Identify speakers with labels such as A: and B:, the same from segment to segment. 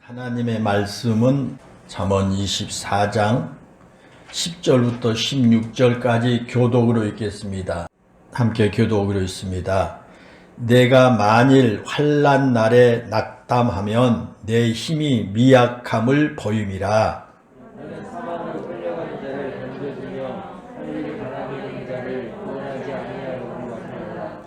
A: 하나님의 말씀은 잠언 24장 10절부터 16절까지 교독으로 읽겠습니다. 함께 교독으로 읽습니다. 내가 만일 환난 날에 낙담하면 내 힘이 미약함을 보임이라.
B: 너는 사망으로 끌려가는 자를 건져주며 하늘이 바람이 있는 자를 구원하지 아니하려고 하노라.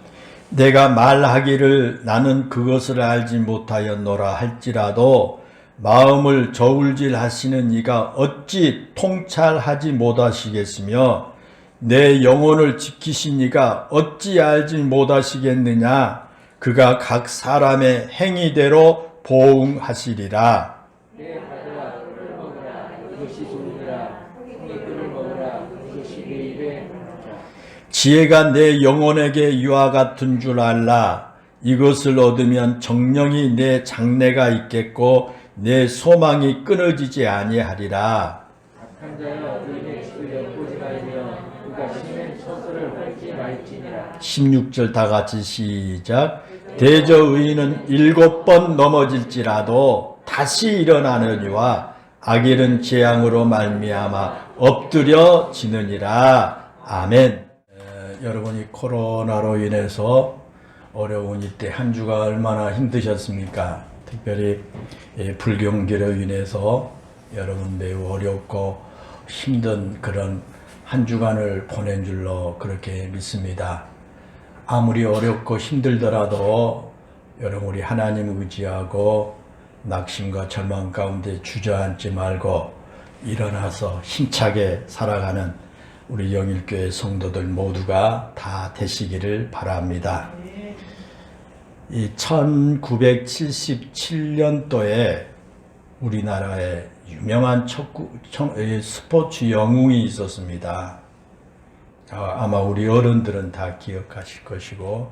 A: 내가 말하기를 나는 그것을 알지 못하였노라 할지라도 마음을 저울질하시는 이가 어찌 통찰하지 못하시겠으며 내 영혼을 지키신 이가 어찌 알지 못하시겠느냐. 그가 각 사람의 행위대로 보응하시리라.
B: 내 가져와 꿀을 먹으라. 이것이 좋으니라. 형의 꿀을 먹으라. 이것이 내 입에 맞다.
A: 지혜가 내 영혼에게 유화 같은 줄 알라. 이것을 얻으면 정령이 내 장래가 있겠고 내 소망이 끊어지지 아니하리라.
B: 악한 자여 의인의 집을 엿보지 말며 그가 심는 처소를 헐지 말지니라.
A: 16절 다 같이 시작. 대저 의인은 7번 넘어질지라도 다시 일어나느니와 악인은 재앙으로 말미암아 엎드려지느니라. 아멘. 여러분이 코로나로 인해서 어려운 이때 한 주가 얼마나 힘드셨습니까? 특별히 불경기로 인해서 여러분 매우 어렵고 힘든 그런 한 주간을 보낸 줄로 그렇게 믿습니다. 아무리 어렵고 힘들더라도 여러분 우리 하나님 의지하고 낙심과 절망 가운데 주저앉지 말고 일어나서 힘차게 살아가는 우리 영일교회 성도들 모두가 다 되시기를 바랍니다. 이 1977년도에 우리나라에 유명한 스포츠 영웅이 있었습니다. 아마 우리 어른들은 다 기억하실 것이고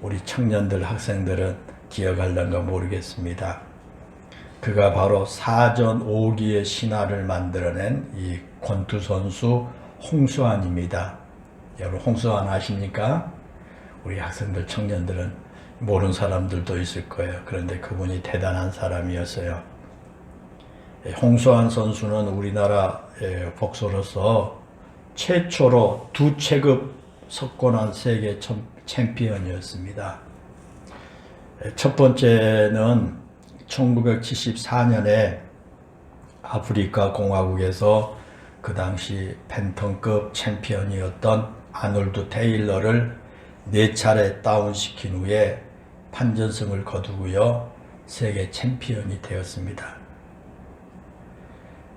A: 우리 청년들, 학생들은 기억할런가 모르겠습니다. 그가 바로 사전 5기의 신화를 만들어낸 이 권투 선수 홍수환입니다. 여러분 홍수환 아십니까? 우리 학생들, 청년들은 모르는 사람들도 있을 거예요. 그런데 그분이 대단한 사람이었어요. 홍수환 선수는 우리나라 복서로서 최초로 2체급 석권한 세계 챔피언이었습니다. 첫 번째는 1974년에 아프리카 공화국에서 그 당시 펜턴급 챔피언이었던 아놀드 테일러를 4차례 다운시킨 후에 판전승을 거두고요 세계 챔피언이 되었습니다.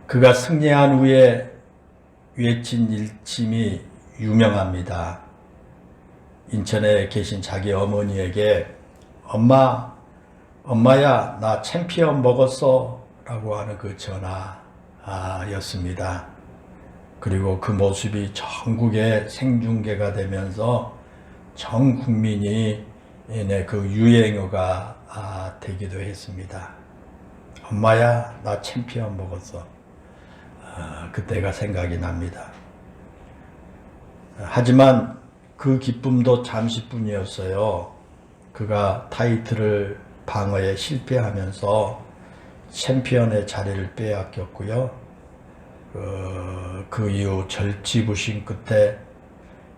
A: 그가 승리한 후에 외친 일침이 유명합니다. 인천에 계신 자기 어머니에게 엄마야 나 챔피언 먹었어 라고 하는 그 전화였습니다. 그리고 그 모습이 전국에 생중계가 되면서 전 국민이 그 유행어가 되기도 했습니다. 엄마야 나 챔피언 먹었어. 그때가 생각이 납니다. 하지만 그 기쁨도 잠시뿐이었어요. 그가 타이틀을 방어에 실패하면서 챔피언의 자리를 빼앗겼고요. 그 이후 절치부심 끝에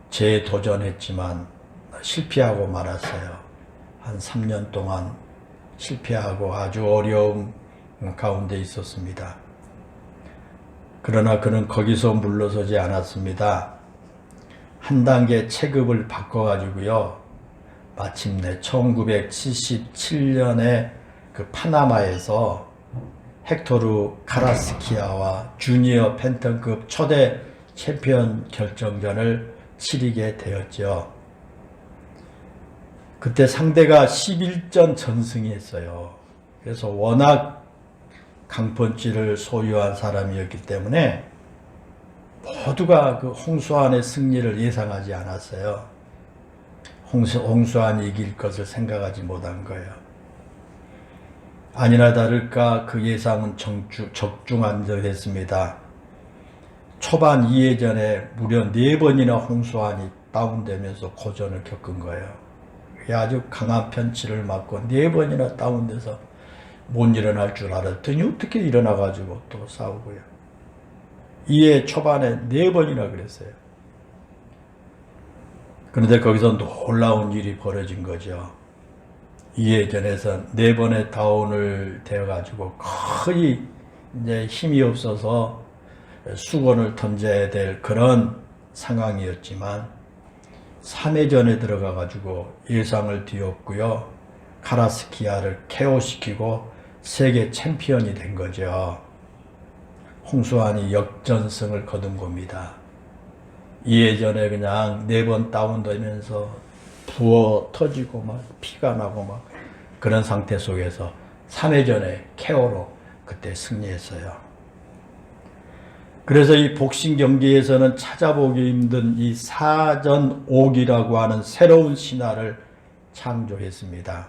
A: 재도전했지만 실패하고 말았어요. 한 3년 동안 실패하고 아주 어려움 가운데 있었습니다. 그러나 그는 거기서 물러서지 않았습니다. 한 단계 체급을 바꿔가지고요. 마침내 1977년에 그 파나마에서 헥토르 카라스키아와 주니어 펜턴급 초대 챔피언 결정전을 치르게 되었죠. 그때 상대가 11전 전승이었어요. 그래서 워낙 강펀치를 소유한 사람이었기 때문에 모두가 그 홍수환의 승리를 예상하지 않았어요. 홍수환이 이길 것을 생각하지 못한 거예요. 아니나 다를까 그 예상은 적중한 듯 했습니다. 초반 2회전에 무려 4번이나 홍수환이 다운되면서 고전을 겪은 거예요. 아주 강한 펀치를 맞고 4번이나 다운돼서 못 일어날 줄 알았더니 어떻게 일어나가지고 또 싸우고요. 이해 초반에 4번이나 그랬어요. 그런데 거기서 놀라운 일이 벌어진 거죠. 이해전에서 4번의 다운을 되어가지고 거의 이제 힘이 없어서 수건을 던져야 될 그런 상황이었지만 3회전에 들어가가지고 예상을 뒤엎고요. 카라스키아를 KO시키고 세계 챔피언이 된 거죠. 홍수환이 역전승을 거둔 겁니다. 이해전에 그냥 4번 다운되면서 부어 터지고 막 피가 나고 막 그런 상태 속에서 3회전에 KO로 그때 승리했어요. 그래서 이 복싱 경기에서는 찾아보기 힘든 이 사전옥이라고 하는 새로운 신화를 창조했습니다.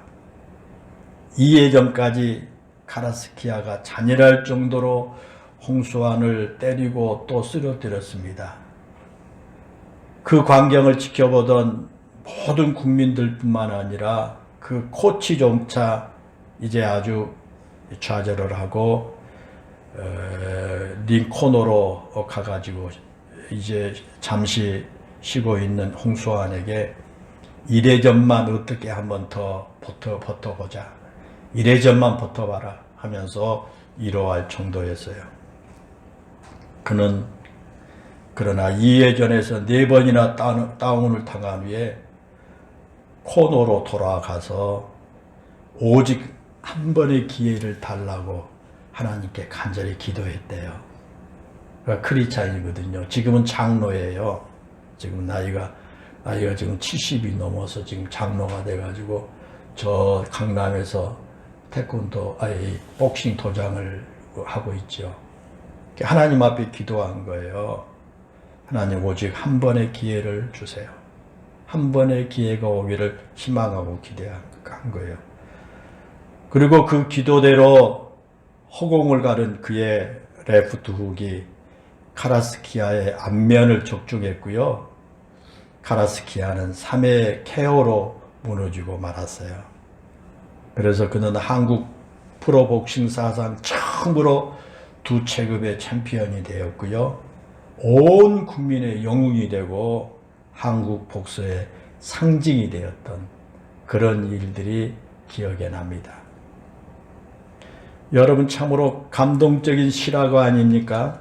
A: 2회전까지 카라스키아가 잔인할 정도로 홍수환을 때리고 또 쓰러뜨렸습니다. 그 광경을 지켜보던 모든 국민들뿐만 아니라 그 코치조차 이제 아주 좌절을 하고 링 코너로 가가지고 이제 잠시 쉬고 있는 홍수환에게 1회전만 어떻게 한번 더 버텨보자. 1회전만 버텨봐라 하면서 위로할 정도였어요. 그는 그러나 2회전에서 4번이나 다운을 당한 후에 코너로 돌아가서 오직 한 번의 기회를 달라고 하나님께 간절히 기도했대요. 그러니까 크리스찬이거든요. 지금은 장로예요. 지금 나이가 지금 70이 넘어서 지금 장로가 돼가지고 저 강남에서 복싱 도장을 하고 있죠. 하나님 앞에 기도한 거예요. 하나님 오직 한 번의 기회를 주세요. 한 번의 기회가 오기를 희망하고 기대한 거예요. 그리고 그 기도대로 허공을 가른 그의 레프트 훅이 카라스키아의 앞면을 적중했고요. 카라스키아는 3회 KO로 무너지고 말았어요. 그래서 그는 한국 프로복싱 사상 처음으로 2체급의 챔피언이 되었고요. 온 국민의 영웅이 되고 한국 복서의 상징이 되었던 그런 일들이 기억에 납니다. 여러분 참으로 감동적인 실화가 아닙니까?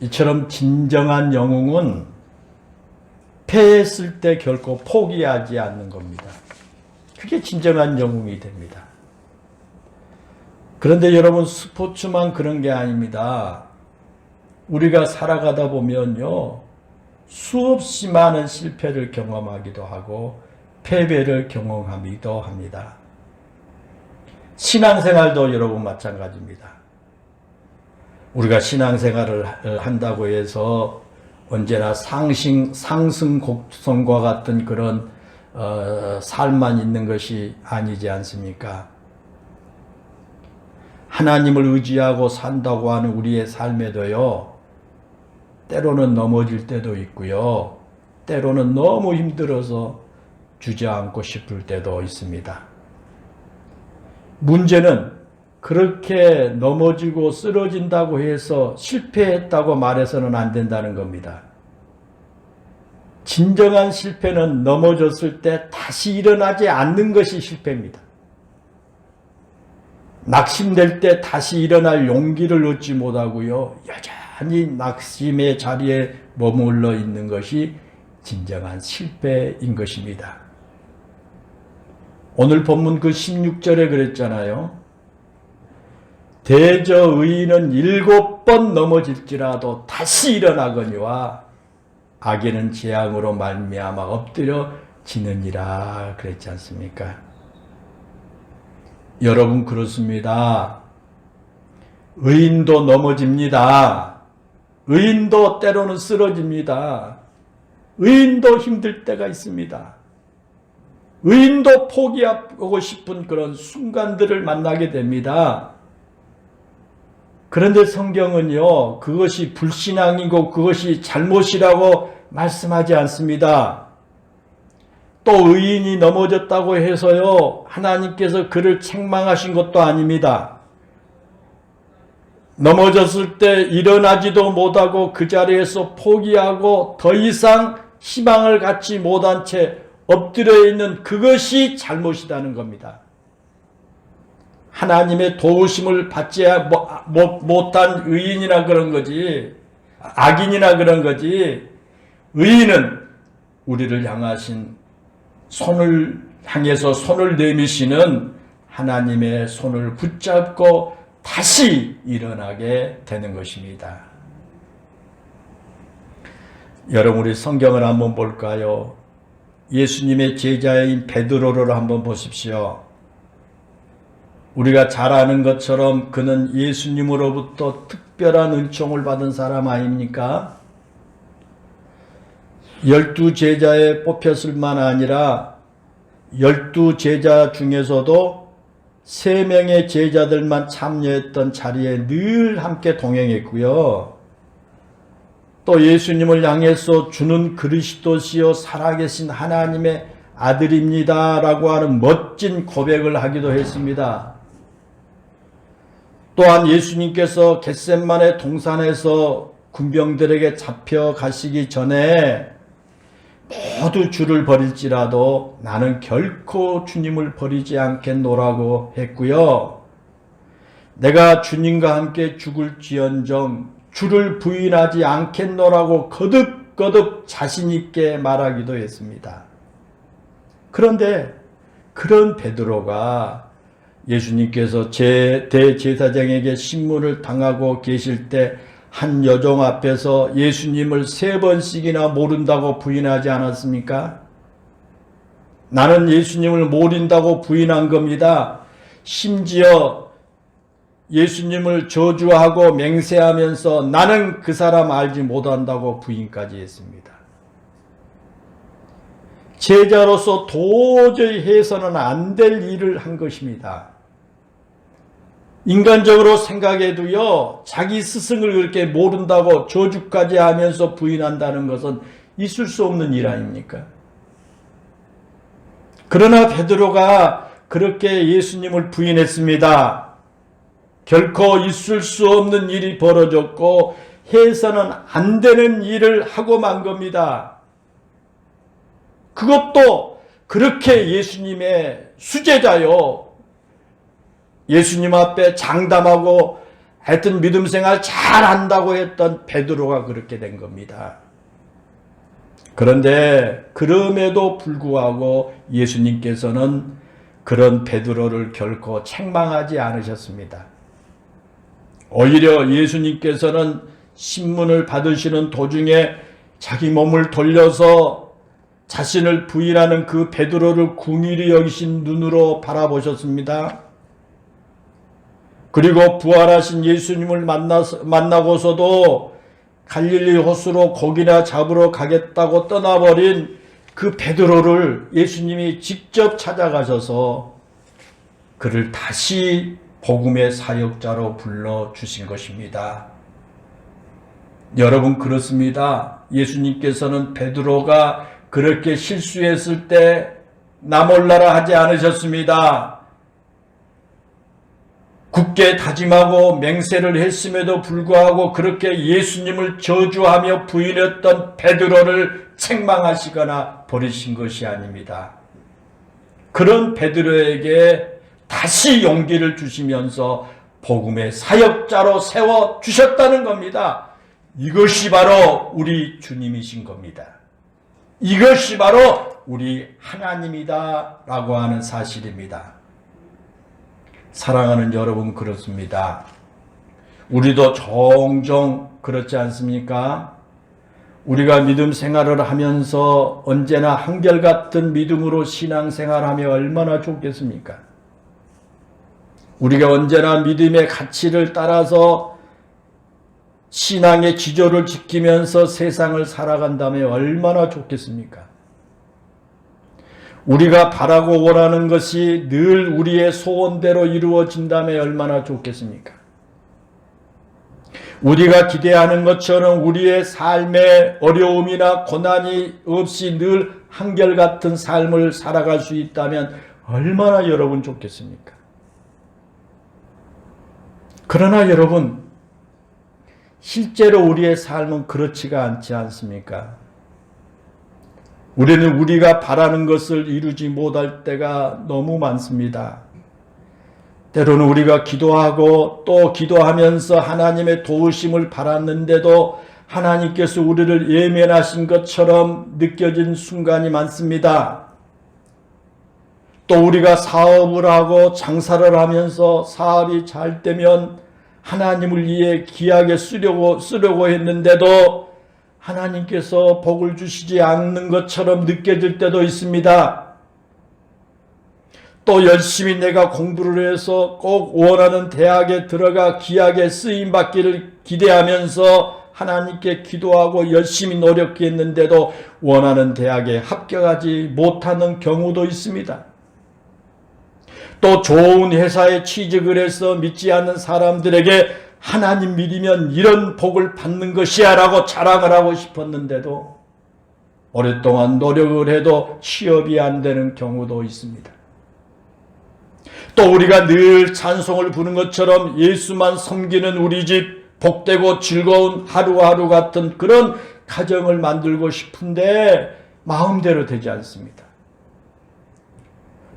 A: 이처럼 진정한 영웅은 패했을 때 결코 포기하지 않는 겁니다. 그게 진정한 영웅이 됩니다. 그런데 여러분 스포츠만 그런 게 아닙니다. 우리가 살아가다 보면요. 수없이 많은 실패를 경험하기도 하고 패배를 경험하기도 합니다. 신앙생활도 여러분 마찬가지입니다. 우리가 신앙생활을 한다고 해서 언제나 상승 곡선과 같은 그런 삶만 있는 것이 아니지 않습니까? 하나님을 의지하고 산다고 하는 우리의 삶에도요. 때로는 넘어질 때도 있고요. 때로는 너무 힘들어서 주저앉고 싶을 때도 있습니다. 문제는 그렇게 넘어지고 쓰러진다고 해서 실패했다고 말해서는 안 된다는 겁니다. 진정한 실패는 넘어졌을 때 다시 일어나지 않는 것이 실패입니다. 낙심될 때 다시 일어날 용기를 얻지 못하고요. 여전히 낙심의 자리에 머물러 있는 것이 진정한 실패인 것입니다. 오늘 본문 그 16절에 그랬잖아요. 대저 의인은 7번 넘어질지라도 다시 일어나거니와 악인은 재앙으로 말미암아 엎드려 지느니라 그랬지 않습니까? 여러분 그렇습니다. 의인도 넘어집니다. 의인도 때로는 쓰러집니다. 의인도 힘들 때가 있습니다. 의인도 포기하고 싶은 그런 순간들을 만나게 됩니다. 그런데 성경은요, 그것이 불신앙이고 그것이 잘못이라고 말씀하지 않습니다. 또 의인이 넘어졌다고 해서요, 하나님께서 그를 책망하신 것도 아닙니다. 넘어졌을 때 일어나지도 못하고 그 자리에서 포기하고 더 이상 희망을 갖지 못한 채 엎드려 있는 그것이 잘못이라는 겁니다. 하나님의 도우심을 받지 못한 의인이나 그런 거지, 악인이나 그런 거지. 의인은 우리를 향하신 손을 향해서 손을 내미시는 하나님의 손을 붙잡고 다시 일어나게 되는 것입니다. 여러분, 우리 성경을 한번 볼까요? 예수님의 제자인 베드로를 한번 보십시오. 우리가 잘 아는 것처럼 그는 예수님으로부터 특별한 은총을 받은 사람 아닙니까? 12제자에 뽑혔을 만 아니라 12제자 중에서도 3명의 제자들만 참여했던 자리에 늘 함께 동행했고요. 또 예수님을 향해서 주는 그리스도시요 살아계신 하나님의 아들입니다 라고 하는 멋진 고백을 하기도 했습니다. 또한 예수님께서 겟셋마네 동산에서 군병들에게 잡혀가시기 전에 모두 주를 버릴지라도 나는 결코 주님을 버리지 않겠노라고 했고요. 내가 주님과 함께 죽을지언정 주를 부인하지 않겠노라고 거듭거듭 자신있게 말하기도 했습니다. 그런데 그런 베드로가 예수님께서 대제사장에게 신문을 당하고 계실 때 한 여종 앞에서 예수님을 3번씩이나 모른다고 부인하지 않았습니까? 나는 예수님을 모른다고 부인한 겁니다. 심지어 예수님을 저주하고 맹세하면서 나는 그 사람 알지 못한다고 부인까지 했습니다. 제자로서 도저히 해서는 안 될 일을 한 것입니다. 인간적으로 생각해도요, 자기 스승을 그렇게 모른다고 저주까지 하면서 부인한다는 것은 있을 수 없는 일 아닙니까? 그러나 베드로가 그렇게 예수님을 부인했습니다. 결코 있을 수 없는 일이 벌어졌고 해서는 안 되는 일을 하고 만 겁니다. 그것도 그렇게 예수님의 수제자요, 예수님 앞에 장담하고 하여튼 믿음 생활 잘한다고 했던 베드로가 그렇게 된 겁니다. 그런데 그럼에도 불구하고 예수님께서는 그런 베드로를 결코 책망하지 않으셨습니다. 오히려 예수님께서는 신문을 받으시는 도중에 자기 몸을 돌려서 자신을 부인하는 그 베드로를 긍휼히 여기신 눈으로 바라보셨습니다. 그리고 부활하신 예수님을 만나고서도 갈릴리 호수로 고기나 잡으러 가겠다고 떠나버린 그 베드로를 예수님이 직접 찾아가셔서 그를 다시 복음의 사역자로 불러주신 것입니다. 여러분, 그렇습니다. 예수님께서는 베드로가 그렇게 실수했을 때 나 몰라라 하지 않으셨습니다. 굳게 다짐하고 맹세를 했음에도 불구하고 그렇게 예수님을 저주하며 부인했던 베드로를 책망하시거나 버리신 것이 아닙니다. 그런 베드로에게 다시 용기를 주시면서 복음의 사역자로 세워주셨다는 겁니다. 이것이 바로 우리 주님이신 겁니다. 이것이 바로 우리 하나님이다 라고 하는 사실입니다. 사랑하는 여러분, 그렇습니다. 우리도 종종 그렇지 않습니까? 우리가 믿음 생활을 하면서 언제나 한결같은 믿음으로 신앙생활하며 얼마나 좋겠습니까? 우리가 언제나 믿음의 가치를 따라서 신앙의 기조를 지키면서 세상을 살아간다면 얼마나 좋겠습니까? 우리가 바라고 원하는 것이 늘 우리의 소원대로 이루어진다면 얼마나 좋겠습니까? 우리가 기대하는 것처럼 우리의 삶에 어려움이나 고난이 없이 늘 한결같은 삶을 살아갈 수 있다면 얼마나 여러분 좋겠습니까? 그러나 여러분, 실제로 우리의 삶은 그렇지가 않지 않습니까? 우리는 우리가 바라는 것을 이루지 못할 때가 너무 많습니다. 때로는 우리가 기도하고 또 기도하면서 하나님의 도우심을 바랐는데도 하나님께서 우리를 예면하신 것처럼 느껴진 순간이 많습니다. 또 우리가 사업을 하고 장사를 하면서 사업이 잘 되면 하나님을 위해 귀하게 쓰려고 했는데도 하나님께서 복을 주시지 않는 것처럼 느껴질 때도 있습니다. 또 열심히 내가 공부를 해서 꼭 원하는 대학에 들어가 귀하게 쓰임받기를 기대하면서 하나님께 기도하고 열심히 노력했는데도 원하는 대학에 합격하지 못하는 경우도 있습니다. 또 좋은 회사에 취직을 해서 믿지 않는 사람들에게 하나님 믿으면 이런 복을 받는 것이야 라고 자랑을 하고 싶었는데도 오랫동안 노력을 해도 취업이 안 되는 경우도 있습니다. 또 우리가 늘 찬송을 부르는 것처럼 예수만 섬기는 우리 집 복되고 즐거운 하루하루 같은 그런 가정을 만들고 싶은데 마음대로 되지 않습니다.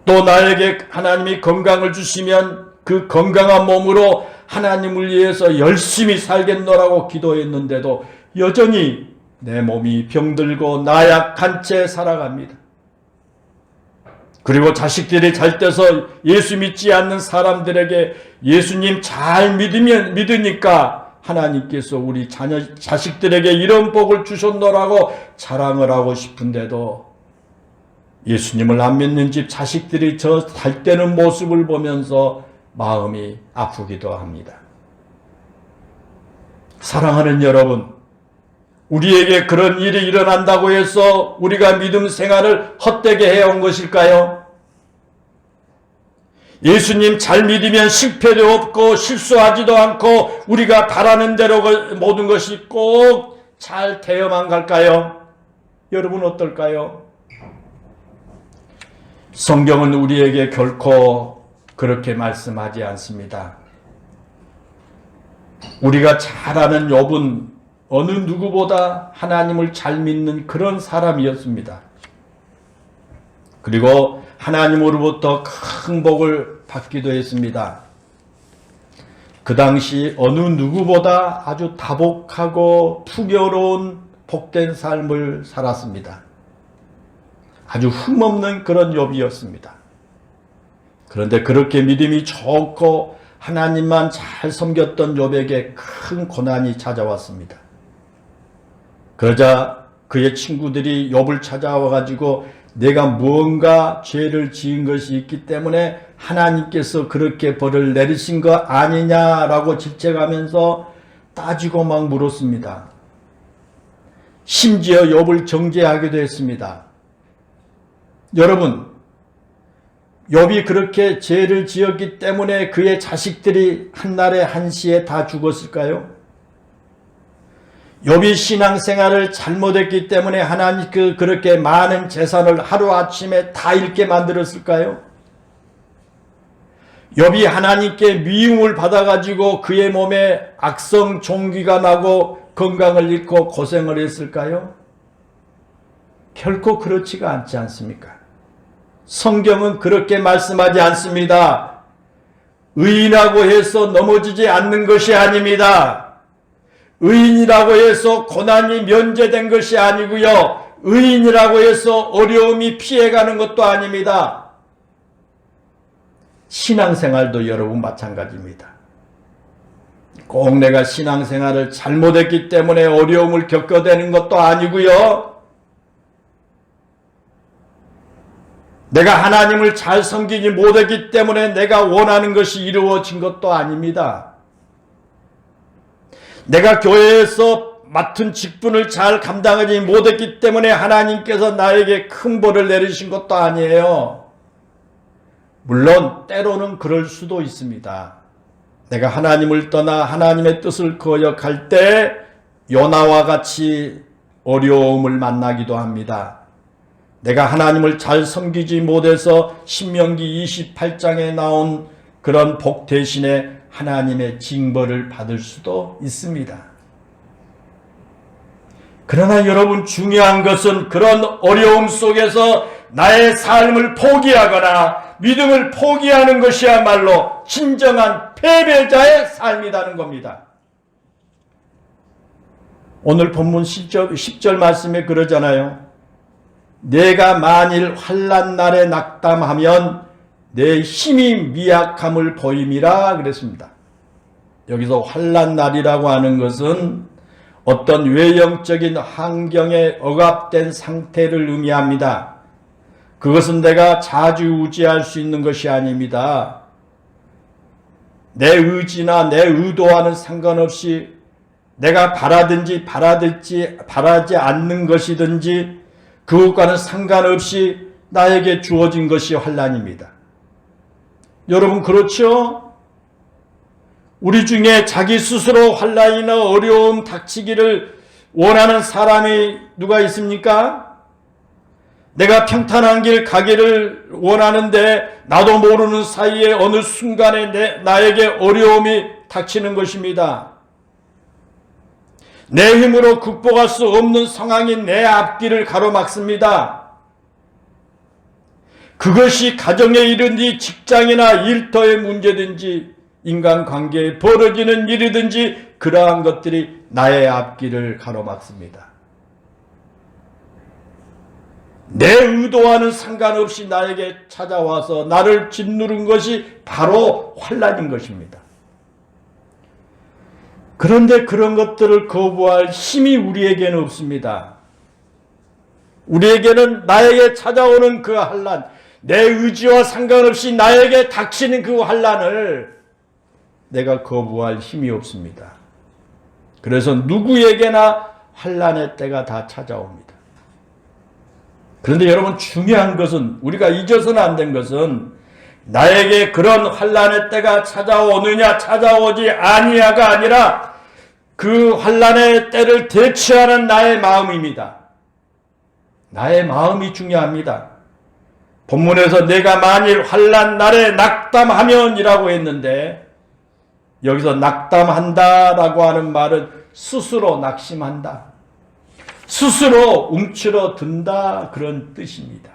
A: 또 나에게 하나님이 건강을 주시면 그 건강한 몸으로 하나님을 위해서 열심히 살겠노라고 기도했는데도 여전히 내 몸이 병들고 나약한 채 살아갑니다. 그리고 자식들이 잘 돼서 예수 믿지 않는 사람들에게 예수님 잘 믿으니까 하나님께서 우리 자식들에게 이런 복을 주셨노라고 자랑을 하고 싶은데도 예수님을 안 믿는 집 자식들이 저 잘 되는 모습을 보면서 마음이 아프기도 합니다. 사랑하는 여러분, 우리에게 그런 일이 일어난다고 해서 우리가 믿음 생활을 헛되게 해온 것일까요? 예수님 잘 믿으면 실패도 없고 실수하지도 않고 우리가 바라는 대로 모든 것이 꼭 잘 되어만 갈까요? 여러분 어떨까요? 성경은 우리에게 결코 그렇게 말씀하지 않습니다. 우리가 잘 아는 욥은 어느 누구보다 하나님을 잘 믿는 그런 사람이었습니다. 그리고 하나님으로부터 큰 복을 받기도 했습니다. 그 당시 어느 누구보다 아주 다복하고 풍요로운 복된 삶을 살았습니다. 아주 흠없는 그런 욥이었습니다. 그런데 그렇게 믿음이 좋고 하나님만 잘 섬겼던 욥에게 큰 고난이 찾아왔습니다. 그러자 그의 친구들이 욥을 찾아와 가지고 내가 무언가 죄를 지은 것이 있기 때문에 하나님께서 그렇게 벌을 내리신 거 아니냐라고 질책하면서 따지고 막 물었습니다. 심지어 욥을 정죄하기도 했습니다. 여러분, 욥이 그렇게 죄를 지었기 때문에 그의 자식들이 한날에 한시에 다 죽었을까요? 욥이 신앙생활을 잘못했기 때문에 하나님 그렇게 많은 재산을 하루아침에 다 잃게 만들었을까요? 욥이 하나님께 미움을 받아가지고 그의 몸에 악성 종기가 나고 건강을 잃고 고생을 했을까요? 결코 그렇지가 않지 않습니까? 성경은 그렇게 말씀하지 않습니다. 의인이라고 해서 넘어지지 않는 것이 아닙니다. 의인이라고 해서 고난이 면제된 것이 아니고요. 의인이라고 해서 어려움이 피해가는 것도 아닙니다. 신앙생활도 여러분 마찬가지입니다. 꼭 내가 신앙생활을 잘못했기 때문에 어려움을 겪게 되는 것도 아니고요. 내가 하나님을 잘 섬기지 못했기 때문에 내가 원하는 것이 이루어진 것도 아닙니다. 내가 교회에서 맡은 직분을 잘 감당하지 못했기 때문에 하나님께서 나에게 큰 벌을 내리신 것도 아니에요. 물론 때로는 그럴 수도 있습니다. 내가 하나님을 떠나 하나님의 뜻을 거역할 때 요나와 같이 어려움을 만나기도 합니다. 내가 하나님을 잘 섬기지 못해서 신명기 28장에 나온 그런 복 대신에 하나님의 징벌을 받을 수도 있습니다. 그러나 여러분, 중요한 것은 그런 어려움 속에서 나의 삶을 포기하거나 믿음을 포기하는 것이야말로 진정한 패배자의 삶이라는 겁니다. 오늘 본문 10절 말씀에 그러잖아요. 내가 만일 환난 날에 낙담하면 내 힘이 미약함을 보임이라 그랬습니다. 여기서 환난 날이라고 하는 것은 어떤 외형적인 환경에 억압된 상태를 의미합니다. 그것은 내가 좌지우지할 수 있는 것이 아닙니다. 내 의지나 내 의도와는 상관없이 내가 바라든지 바라지 않는 것이든지 그것과는 상관없이 나에게 주어진 것이 환난입니다. 여러분, 그렇죠? 우리 중에 자기 스스로 환난이나 어려움 닥치기를 원하는 사람이 누가 있습니까? 내가 평탄한 길 가기를 원하는데 나도 모르는 사이에 어느 순간에 나에게 어려움이 닥치는 것입니다. 내 힘으로 극복할 수 없는 상황이 내 앞길을 가로막습니다. 그것이 가정에 이르든지 직장이나 일터의 문제든지 인간관계에 벌어지는 일이든지 그러한 것들이 나의 앞길을 가로막습니다. 내 의도와는 상관없이 나에게 찾아와서 나를 짓누른 것이 바로 환난인 것입니다. 그런데 그런 것들을 거부할 힘이 우리에게는 없습니다. 우리에게는 나에게 찾아오는 그 환난, 내 의지와 상관없이 나에게 닥치는 그 환난을 내가 거부할 힘이 없습니다. 그래서 누구에게나 환난의 때가 다 찾아옵니다. 그런데 여러분, 중요한 것은, 우리가 잊어서는 안 된 것은 나에게 그런 환난의 때가 찾아오느냐 찾아오지 아니냐가 아니라 그 환난의 때를 대처하는 나의 마음입니다. 나의 마음이 중요합니다. 본문에서 내가 만일 환난 날에 낙담하면이라고 했는데 여기서 낙담한다라고 하는 말은 스스로 낙심한다, 스스로 움츠러든다, 그런 뜻입니다.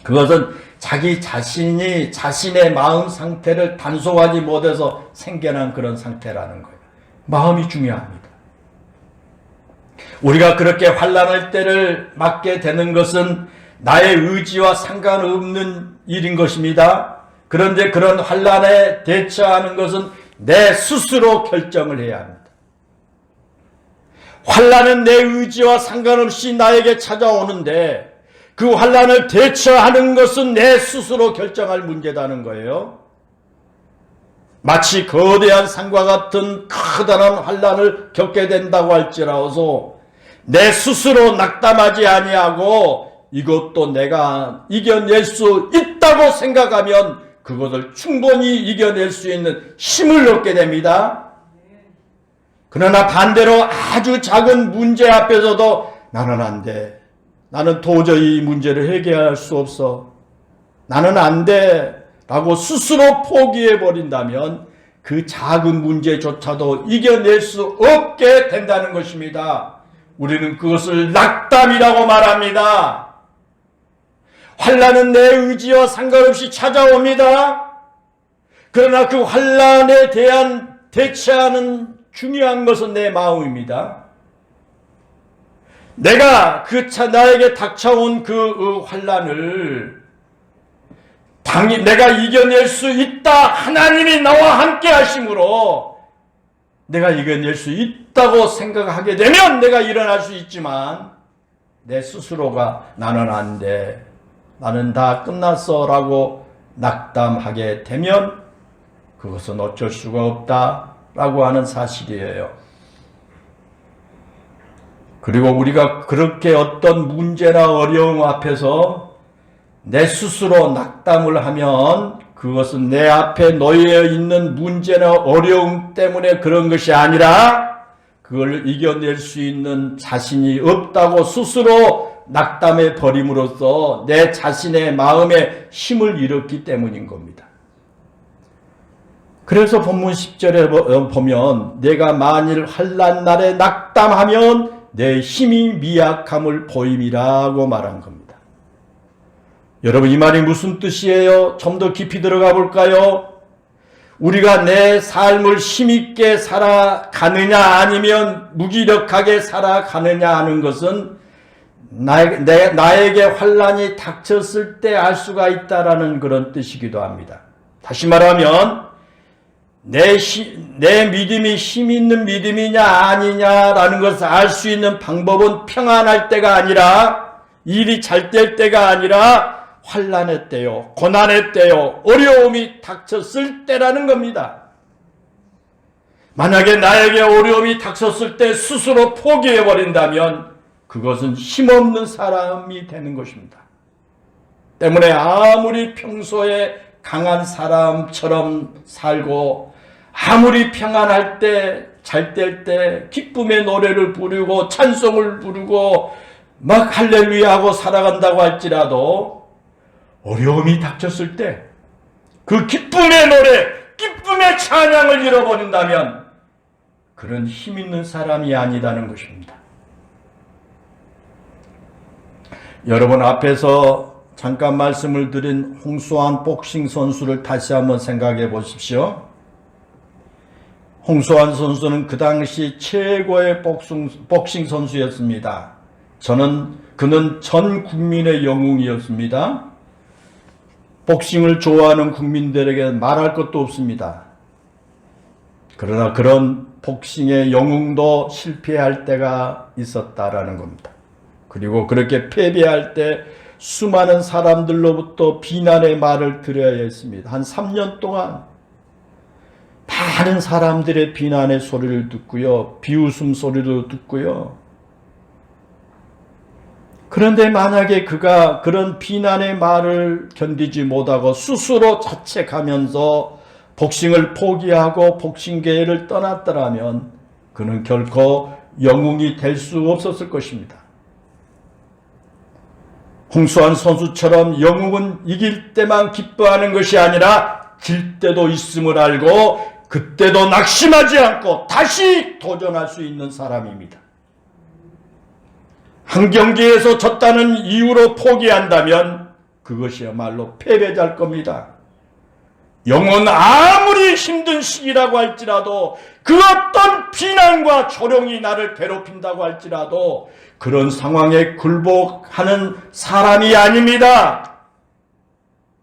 A: 그것은 자기 자신이 자신의 마음 상태를 단속하지 못해서 생겨난 그런 상태라는 거예요. 마음이 중요합니다. 우리가 그렇게 환난의 때를 맞게 되는 것은 나의 의지와 상관없는 일인 것입니다. 그런데 그런 환난에 대처하는 것은 내 스스로 결정을 해야 합니다. 환난은 내 의지와 상관없이 나에게 찾아오는데 그 환난을 대처하는 것은 내 스스로 결정할 문제라는 거예요. 마치 거대한 산과 같은 커다란 환난을 겪게 된다고 할지라도 내 스스로 낙담하지 아니하고 이것도 내가 이겨낼 수 있다고 생각하면 그것을 충분히 이겨낼 수 있는 힘을 얻게 됩니다. 그러나 반대로 아주 작은 문제 앞에서도 나는 안 돼, 나는 도저히 이 문제를 해결할 수 없어, 나는 안 돼 라고 스스로 포기해버린다면 그 작은 문제조차도 이겨낼 수 없게 된다는 것입니다. 우리는 그것을 낙담이라고 말합니다. 환난은 내 의지와 상관없이 찾아옵니다. 그러나 그 환난에 대한 대처하는 중요한 것은 내 마음입니다. 내가 나에게 닥쳐온 그 환난을 내가 이겨낼 수 있다, 하나님이 나와 함께 하심으로 내가 이겨낼 수 있다고 생각하게 되면 내가 일어날 수 있지만 내 스스로가 나는 안 돼, 나는 다 끝났어 라고 낙담하게 되면 그것은 어쩔 수가 없다 라고 하는 사실이에요. 그리고 우리가 그렇게 어떤 문제나 어려움 앞에서 내 스스로 낙담을 하면 그것은 내 앞에 놓여 있는 문제나 어려움 때문에 그런 것이 아니라 그걸 이겨낼 수 있는 자신이 없다고 스스로 낙담해 버림으로써 내 자신의 마음에 힘을 잃었기 때문인 겁니다. 그래서 본문 10절에 보면 내가 만일 환난 날에 낙담하면 내 힘이 미약함을 보임이라고 말한 겁니다. 여러분, 이 말이 무슨 뜻이에요? 좀 더 깊이 들어가 볼까요? 우리가 내 삶을 힘있게 살아가느냐 아니면 무기력하게 살아가느냐 하는 것은 나에게 환난이 닥쳤을 때 알 수가 있다라는 그런 뜻이기도 합니다. 다시 말하면 내 믿음이 힘 있는 믿음이냐 아니냐라는 것을 알 수 있는 방법은 평안할 때가 아니라, 일이 잘 될 때가 아니라 환난의 때요, 고난의 때요, 어려움이 닥쳤을 때라는 겁니다. 만약에 나에게 어려움이 닥쳤을 때 스스로 포기해버린다면 그것은 힘없는 사람이 되는 것입니다. 때문에 아무리 평소에 강한 사람처럼 살고 아무리 평안할 때, 잘 될 때 기쁨의 노래를 부르고 찬송을 부르고 막 할렐루야 하고 살아간다고 할지라도 어려움이 닥쳤을 때 그 기쁨의 노래, 기쁨의 찬양을 잃어버린다면 그런 힘 있는 사람이 아니라는 것입니다. 여러분, 앞에서 잠깐 말씀을 드린 홍수환 복싱 선수를 다시 한번 생각해 보십시오. 홍수환 선수는 그 당시 최고의 복싱 선수였습니다. 그는 전 국민의 영웅이었습니다. 복싱을 좋아하는 국민들에게 말할 것도 없습니다. 그러나 그런 복싱의 영웅도 실패할 때가 있었다라는 겁니다. 그리고 그렇게 패배할 때 수많은 사람들로부터 비난의 말을 들어야 했습니다. 한 3년 동안 많은 사람들의 비난의 소리를 듣고요, 비웃음 소리도 듣고요. 그런데 만약에 그가 그런 비난의 말을 견디지 못하고 스스로 자책하면서 복싱을 포기하고 복싱계를 떠났더라면 그는 결코 영웅이 될 수 없었을 것입니다. 홍수환 선수처럼 영웅은 이길 때만 기뻐하는 것이 아니라 질 때도 있음을 알고 그때도 낙심하지 않고 다시 도전할 수 있는 사람입니다. 한 경기에서 졌다는 이유로 포기한다면 그것이야말로 패배자일 겁니다. 영혼 아무리 힘든 시기라고 할지라도, 그 어떤 비난과 조롱이 나를 괴롭힌다고 할지라도 그런 상황에 굴복하는 사람이 아닙니다.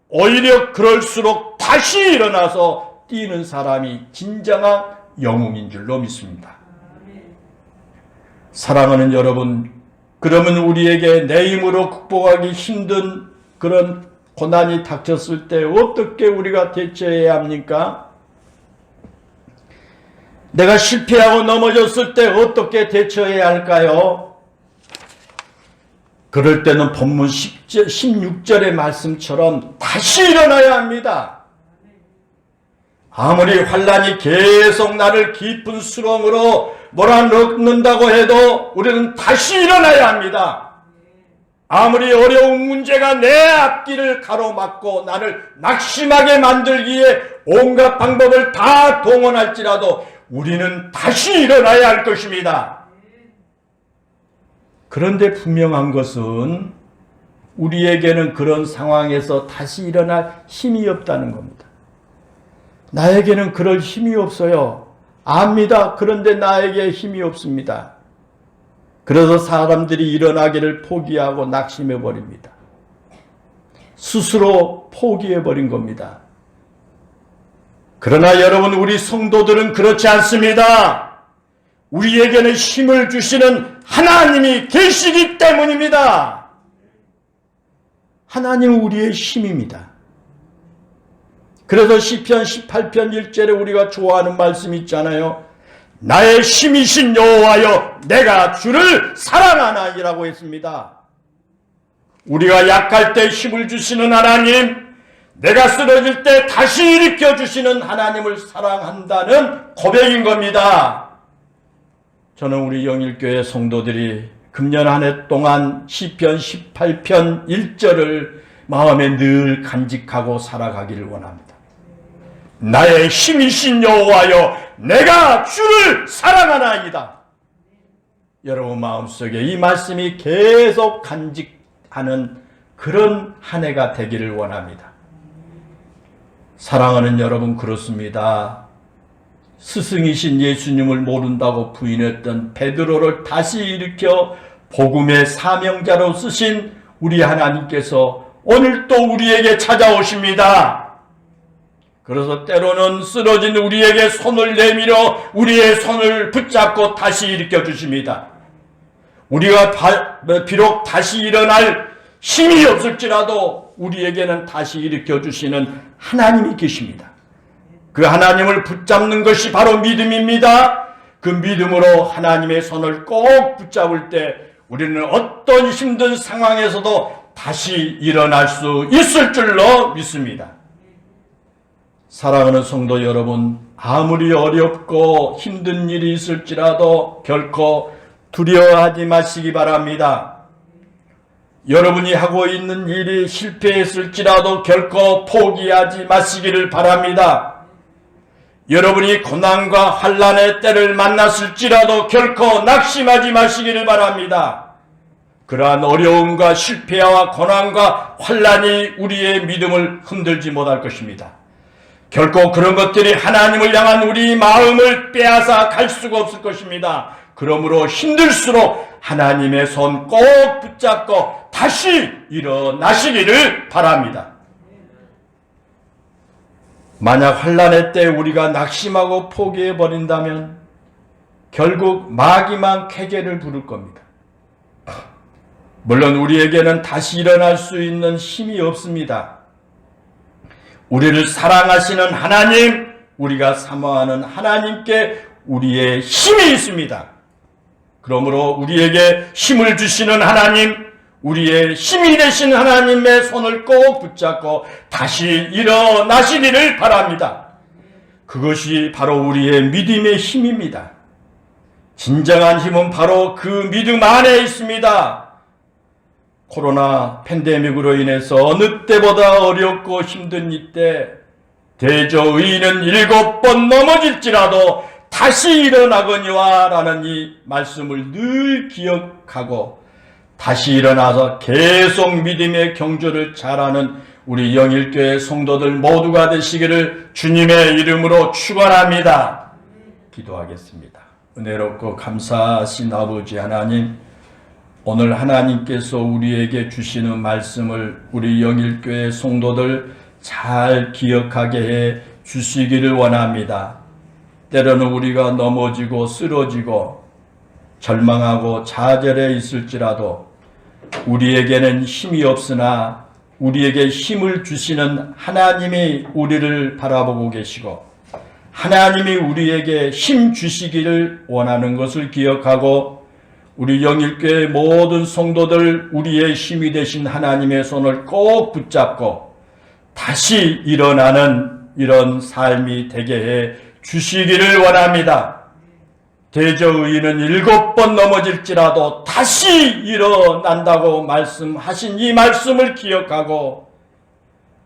A: 오히려 그럴수록 다시 일어나서 뛰는 사람이 진정한 영웅인 줄로 믿습니다. 사랑하는 여러분, 그러면 우리에게 내 힘으로 극복하기 힘든 그런 고난이 닥쳤을 때 어떻게 우리가 대처해야 합니까? 내가 실패하고 넘어졌을 때 어떻게 대처해야 할까요? 그럴 때는 본문 16절의 말씀처럼 다시 일어나야 합니다. 아무리 환난이 계속 나를 깊은 수렁으로 몰아넣는다고 해도 우리는 다시 일어나야 합니다. 아무리 어려운 문제가 내 앞길을 가로막고 나를 낙심하게 만들기에 온갖 방법을 다 동원할지라도 우리는 다시 일어나야 할 것입니다. 그런데 분명한 것은 우리에게는 그런 상황에서 다시 일어날 힘이 없다는 겁니다. 나에게는 그럴 힘이 없어요. 압니다. 그런데 나에게 힘이 없습니다. 그래서 사람들이 일어나기를 포기하고 낙심해버립니다. 스스로 포기해버린 겁니다. 그러나 여러분, 우리 성도들은 그렇지 않습니다. 우리에게는 힘을 주시는 하나님이 계시기 때문입니다. 하나님은 우리의 힘입니다. 그래서 시편 18편 1절에 우리가 좋아하는 말씀이 있잖아요. 나의 힘이신 여호와여, 내가 주를 사랑하나이라고 했습니다. 우리가 약할 때 힘을 주시는 하나님, 내가 쓰러질 때 다시 일으켜 주시는 하나님을 사랑한다는 고백인 겁니다. 저는 우리 영일교회 성도들이 금년 한 해 동안 시편 18편 1절을 마음에 늘 간직하고 살아가기를 원합니다. 나의 힘이신 여호와여, 내가 주를 사랑하나이다. 여러분 마음속에 이 말씀이 계속 간직하는 그런 한 해가 되기를 원합니다. 사랑하는 여러분, 그렇습니다. 스승이신 예수님을 모른다고 부인했던 베드로를 다시 일으켜 복음의 사명자로 쓰신 우리 하나님께서 오늘 또 우리에게 찾아오십니다. 그래서 때로는 쓰러진 우리에게 손을 내밀어 우리의 손을 붙잡고 다시 일으켜 주십니다. 우리가 비록 다시 일어날 힘이 없을지라도 우리에게는 다시 일으켜 주시는 하나님이 계십니다. 그 하나님을 붙잡는 것이 바로 믿음입니다. 그 믿음으로 하나님의 손을 꼭 붙잡을 때 우리는 어떤 힘든 상황에서도 다시 일어날 수 있을 줄로 믿습니다. 사랑하는 성도 여러분, 아무리 어렵고 힘든 일이 있을지라도 결코 두려워하지 마시기 바랍니다. 여러분이 하고 있는 일이 실패했을지라도 결코 포기하지 마시기를 바랍니다. 여러분이 고난과 환난의 때를 만났을지라도 결코 낙심하지 마시기를 바랍니다. 그러한 어려움과 실패와 고난과 환난이 우리의 믿음을 흔들지 못할 것입니다. 결코 그런 것들이 하나님을 향한 우리 마음을 빼앗아 갈 수가 없을 것입니다. 그러므로 힘들수록 하나님의 손 꼭 붙잡고 다시 일어나시기를 바랍니다. 만약 환난의 때 우리가 낙심하고 포기해버린다면 결국 마귀만 쾌재를 부를 겁니다. 물론 우리에게는 다시 일어날 수 있는 힘이 없습니다. 우리를 사랑하시는 하나님, 우리가 사모하는 하나님께 우리의 힘이 있습니다. 그러므로 우리에게 힘을 주시는 하나님, 우리의 힘이 되신 하나님의 손을 꼭 붙잡고 다시 일어나시기를 바랍니다. 그것이 바로 우리의 믿음의 힘입니다. 진정한 힘은 바로 그 믿음 안에 있습니다. 코로나 팬데믹으로 인해서 어느 때보다 어렵고 힘든 이때 대저의인은 7번 넘어질지라도 다시 일어나거니와 라는 이 말씀을 늘 기억하고 다시 일어나서 계속 믿음의 경주를 잘하는 우리 영일교회 성도들 모두가 되시기를 주님의 이름으로 축원합니다. 기도하겠습니다. 은혜롭고 감사하신 아버지 하나님, 오늘 하나님께서 우리에게 주시는 말씀을 우리 영일교회 성도들 잘 기억하게 해 주시기를 원합니다. 때로는 우리가 넘어지고 쓰러지고 절망하고 좌절해 있을지라도 우리에게는 힘이 없으나 우리에게 힘을 주시는 하나님이 우리를 바라보고 계시고 하나님이 우리에게 힘 주시기를 원하는 것을 기억하고 우리 영일교회 모든 성도들 우리의 힘이 되신 하나님의 손을 꼭 붙잡고 다시 일어나는 이런 삶이 되게 해 주시기를 원합니다. 대저의인은 7번 넘어질지라도 다시 일어난다고 말씀하신 이 말씀을 기억하고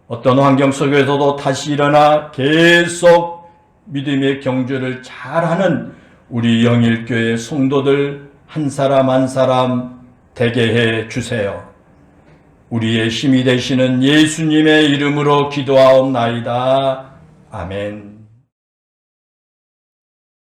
A: 어떤 환경 속에서도 다시 일어나 계속 믿음의 경주를 잘하는 우리 영일교회 성도들 한 사람 한 사람 되게 해 주세요. 우리의 힘이 되시는 예수님의 이름으로 기도하옵나이다. 아멘.